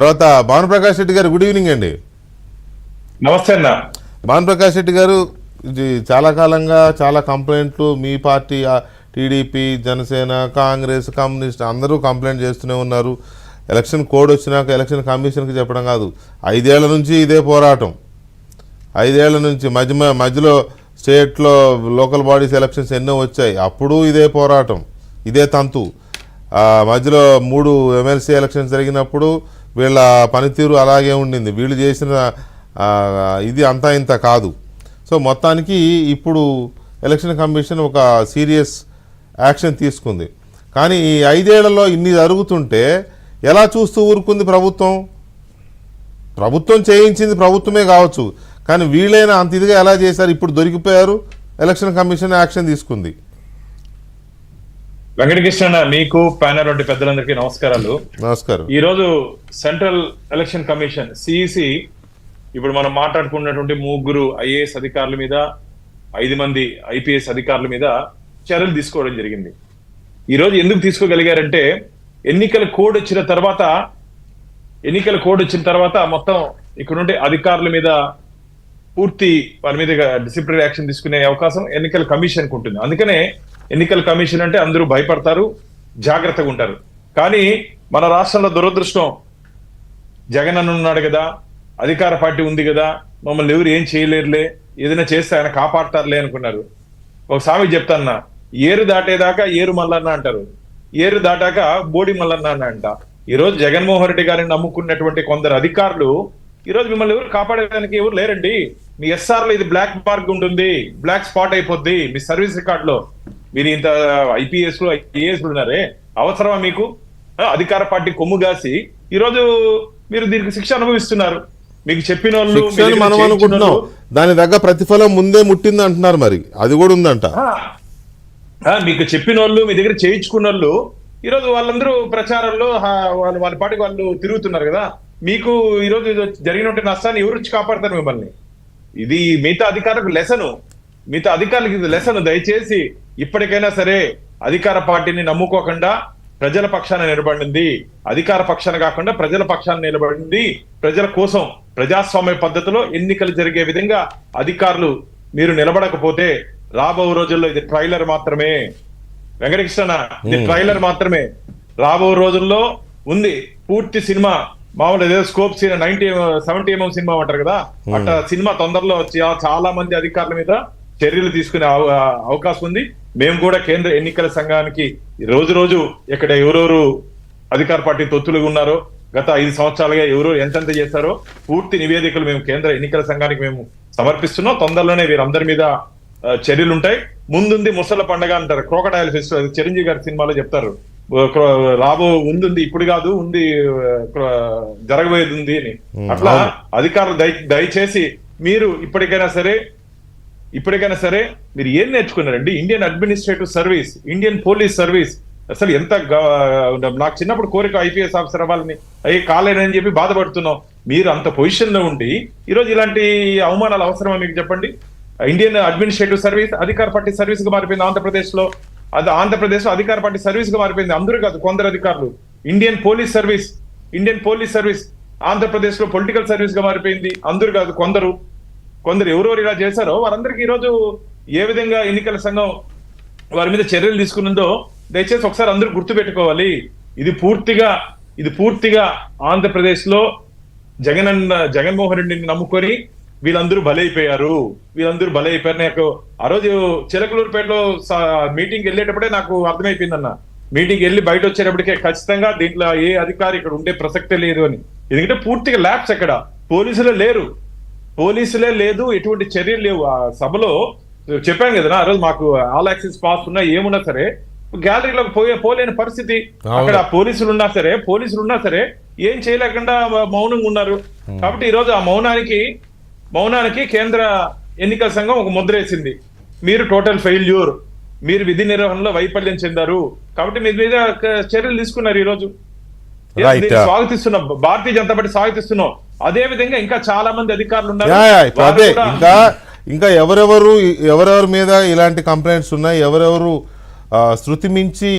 తర్వాత భానుప్రకాష్ రెడ్డి గారు good evening అండి. నమస్తే అన్న. భానుప్రకాష్ రెడ్డి గారు, ఇది చాలా కాలంగా చాలా కంప్లైంట్లు మీ పార్టీ, టీడీపీ, జనసేన, కాంగ్రెస్, కమ్యూనిస్ట్ అందరూ కంప్లైంట్ చేస్తూనే ఉన్నారు. ఎలక్షన్ కోడ్ వచ్చినాక ఎలక్షన్ కమిషన్కి చెప్పడం కాదు, 5 ఏళ్ల నుంచి ఇదే పోరాటం. 5 ఏళ్ల నుంచి మధ్యలో స్టేట్లో లోకల్ బాడీస్ ఎలక్షన్స్ ఎన్నో వచ్చాయి, అప్పుడు ఇదే పోరాటం, ఇదే తంతు. మధ్యలో 3 ఎమ్మెల్సీ ఎలక్షన్స్ జరిగినప్పుడు వీళ్ళ పనితీరు అలాగే ఉండింది, వీళ్ళు చేసిన ఇది అంతా ఇంత కాదు. సో మొత్తానికి ఇప్పుడు ఎలక్షన్ కమిషన్ ఒక సీరియస్ యాక్షన్ తీసుకుంది. కానీ ఈ 5 ఏళ్లలో ఇన్ని జరుగుతుంటే ఎలా చూస్తూ ఊరుకుంది ప్రభుత్వం? ప్రభుత్వం చేయించింది ప్రభుత్వమే కావచ్చు, కానీ వీళ్ళైనా అంత ఇదిగా ఎలా చేశారు? ఇప్పుడు దొరికిపోయారు, ఎలక్షన్ కమిషన్ యాక్షన్ తీసుకుంది. వెంకటకృష్ణ, మీకు ప్యానల్ వంటి పెద్దలందరికీ నమస్కారాలు. నమస్కారం. ఈ రోజు సెంట్రల్ ఎలక్షన్ కమిషన్ సిఇసి ఇప్పుడు మనం మాట్లాడుకున్నటువంటి 3 ఐఏఎస్ అధికారుల మీద, 5 మంది ఐపీఎస్ అధికారుల మీద చర్యలు తీసుకోవడం జరిగింది. ఈ రోజు ఎందుకు తీసుకోగలిగారంటే ఎన్నికల కోడ్ వచ్చిన తర్వాత మొత్తం ఇక్కడ నుండి అధికారుల మీద పూర్తి వారి మీద డిసిప్లినరీ యాక్షన్ తీసుకునే అవకాశం ఎన్నికల కమిషన్కి ఉంటుంది. అందుకనే ఎన్నికల కమిషన్ అంటే అందరూ భయపడతారు, జాగ్రత్తగా ఉంటారు. కానీ మన రాష్ట్రంలో దురదృష్టం, జగన్ అన్న ఉన్నాడు కదా, అధికార పార్టీ ఉంది కదా, మమ్మల్ని ఎవరు ఏం చేయలేరులే, ఏదైనా చేస్తే ఆయన కాపాడతారులే అనుకున్నారు. ఒక సామెత చెప్తాన్నా, ఏరు దాటేదాకా ఏరు మల్లన్న అంటారు, ఏరు దాటాక బోడి మల్లన్న అని అంట. ఈ రోజు జగన్మోహన్ రెడ్డి గారిని నమ్ముకున్నటువంటి కొందరు అధికారులు ఈ రోజు మిమ్మల్ని ఎవరు కాపాడడానికి ఎవరు లేరండి. మీ ఎస్ఆర్ లో ఇది బ్లాక్ మార్క్ ఉంటుంది, బ్లాక్ స్పాట్ అయిపోద్ది మీ సర్వీస్ రికార్డ్ లో. మీరు ఇంత ఐపీఎస్ లు ఐఏఎస్ ఉన్నారే, అవసరమా మీకు? అధికార పార్టీ కొమ్ము కాసి ఈ రోజు మీరు దీనికి శిక్ష అనుభవిస్తున్నారు. మీకు చెప్పిన వాళ్ళు మనం అనుకుంటున్నాం, దాని దగ్గర ప్రతిఫలం ముందే ముట్టింది అంటున్నారు, మరి అది కూడా ఉందంట. మీకు చెప్పిన వాళ్ళు, మీ దగ్గర చేయించుకున్న వాళ్ళు ఈరోజు వాళ్ళందరూ ప్రచారంలో వాళ్ళ పాటికి వాళ్ళు తిరుగుతున్నారు కదా. మీకు ఈరోజు జరిగినటువంటి నష్టాన్ని ఎవరు వచ్చి కాపాడతారు మిమ్మల్ని? ఇది మిగతా అధికారులకు లెసను, మిగతా అధికారులకు ఇది లెసను. దయచేసి ఇప్పటికైనా సరే అధికార పార్టీని నమ్ముకోకుండా ప్రజల పక్షాన నిలబడింది, అధికార పక్షాన కాకుండా ప్రజల పక్షాన నిలబడింది. ప్రజల కోసం ప్రజాస్వామ్య పద్ధతిలో ఎన్నికలు జరిగే విధంగా అధికారులు మీరు నిలబడకపోతే రాబో రోజుల్లో ఇది ట్రైలర్ మాత్రమే. వెంకటకృష్ణ, ఇది ట్రైలర్ మాత్రమే. రాబో రోజుల్లో ఉంది పూర్తి సినిమా. మామూలు ఏదో స్కోప్ సినిమా 70 mm సినిమా అంటారు కదా, అట్లా సినిమా తొందరలో వచ్చి చాలా మంది అధికారుల మీద చర్యలు తీసుకునే అవకాశం ఉంది. మేము కూడా కేంద్ర ఎన్నికల సంఘానికి రోజు ఇక్కడ ఎవరెవరు అధికార పార్టీ తొత్తులుగా ఉన్నారో, గత 5 సంవత్సరాలుగా ఎవరు ఎంతెంత చేశారో పూర్తి నివేదికలు మేము కేంద్ర ఎన్నికల సంఘానికి మేము సమర్పిస్తున్నాం. తొందరలోనే వీరందరి మీద చర్యలు ఉంటాయి. ముందుంది ముసళ్ళ పండగ అంటారు, క్రోకడైల్ ఫెస్టివల్, చిరంజీవి గారి సినిమాలో చెప్తారు, రాబో ఉంది, ఇప్పుడు కాదు, ఉంది జరగబోయేది ఉంది అని. అట్లా అధికారులు దయచేసి మీరు ఇప్పటికైనా సరే మీరు ఏం నేర్చుకున్నారండి? Indian administrative service, Indian police service అసలు ఎంత నాకు చిన్నప్పుడు కోరిక ఐపీఎస్ ఆఫీసర్ అవ్వాలని, కాలేనని చెప్పి బాధపడుతున్నాం. మీరు అంత పొజిషన్ లో ఉండి ఈరోజు ఇలాంటి అవమానాలు అవసరమా మీకు చెప్పండి? ఇండియన్ అడ్మినిస్ట్రేటివ్ సర్వీస్ అధికార పార్టీ సర్వీస్ గా మారిపోయింది ఆంధ్రప్రదేశ్ లో అధికార పార్టీ సర్వీస్ గా మారిపోయింది. అందరూ కాదు, కొందరు అధికారులు. ఇండియన్ పోలీస్ సర్వీస్ ఆంధ్రప్రదేశ్ లో పొలిటికల్ సర్వీస్ గా మారిపోయింది. అందరూ కాదు, కొందరు ఎవరెవరు ఇలా చేశారో వారందరికీ ఈరోజు ఏ విధంగా ఎన్నికల సంఘం వారి మీద చర్యలు తీసుకున్నదో దయచేసి ఒకసారి అందరూ గుర్తుపెట్టుకోవాలి. ఇది పూర్తిగా ఆంధ్రప్రదేశ్ లో జగన్మోహన్ రెడ్డిని నమ్ముకొని వీళ్ళందరూ బలైపోయారు. నాకు ఆ రోజు చిలకలూరుపేటలో మీటింగ్ వెళ్ళేటప్పుడే నాకు అర్థమైపోయిందన్న. మీటింగ్ వెళ్ళి బయట వచ్చేటప్పటికే ఖచ్చితంగా దీంట్లో ఏ అధికారి ఇక్కడ ఉండే ప్రసక్తే లేదు అని. ఎందుకంటే పూర్తిగా ల్యాబ్స్, ఎక్కడ పోలీసులే లేదు, ఎటువంటి చర్యలు లేవు. ఆ సభలో చెప్పాను కదా ఆ రోజు, మాకు ఆల్ యాక్సెస్ పాస్ ఉన్నా ఏమున్నా సరే గ్యాలరీలోకి పోలేని పరిస్థితి. అక్కడ పోలీసులు ఉన్నా సరే ఏం చేయలేకుండా మౌనంగా ఉన్నారు. కాబట్టి ఈ రోజు ఆ మౌనానికి కేంద్ర ఎన్నికల సంఘం ఒక ముద్ర వేసింది. మీరు టోటల్ ఫెయిల్యూర్, మీరు విధి నిర్వహణలో వైఫల్యం చెందారు, కాబట్టి మీ మీద చర్యలు తీసుకున్నారు. ఈ రోజు స్వాగతిస్తున్నాం, భారతీయ జనతా పార్టీ స్వాగతిస్తున్నాం. అదే విధంగా ఇంకా చాలా మంది అధికారులు ఉన్నారు. ఇంకా ఎవరెవరి మీద ఇలాంటి కంప్లైంట్స్ ఉన్నాయి, ఎవరెవరు శృతి మించి